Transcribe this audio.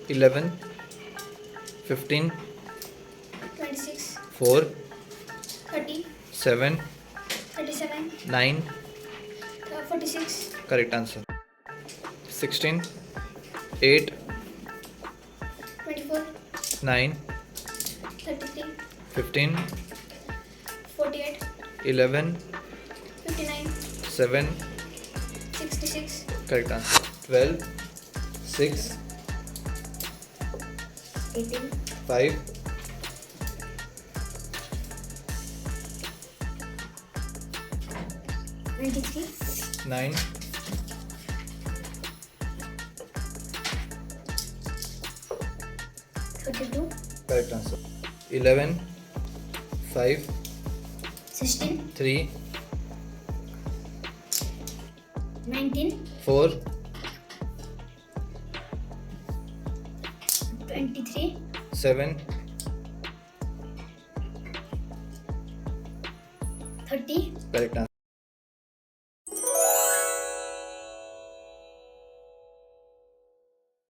11, 15, 26, 4, 30, 7, 37, 9. 46, Correct answer. 16, 8, 24, 9, 33, 15, 48, 11, 59, 7. 66, Correct answer. 12, 6, 18, 5, 93, 9. 32, Correct answer. 11, 5, 16, 3, 19, 4, 23, 7. 30, Correct answer.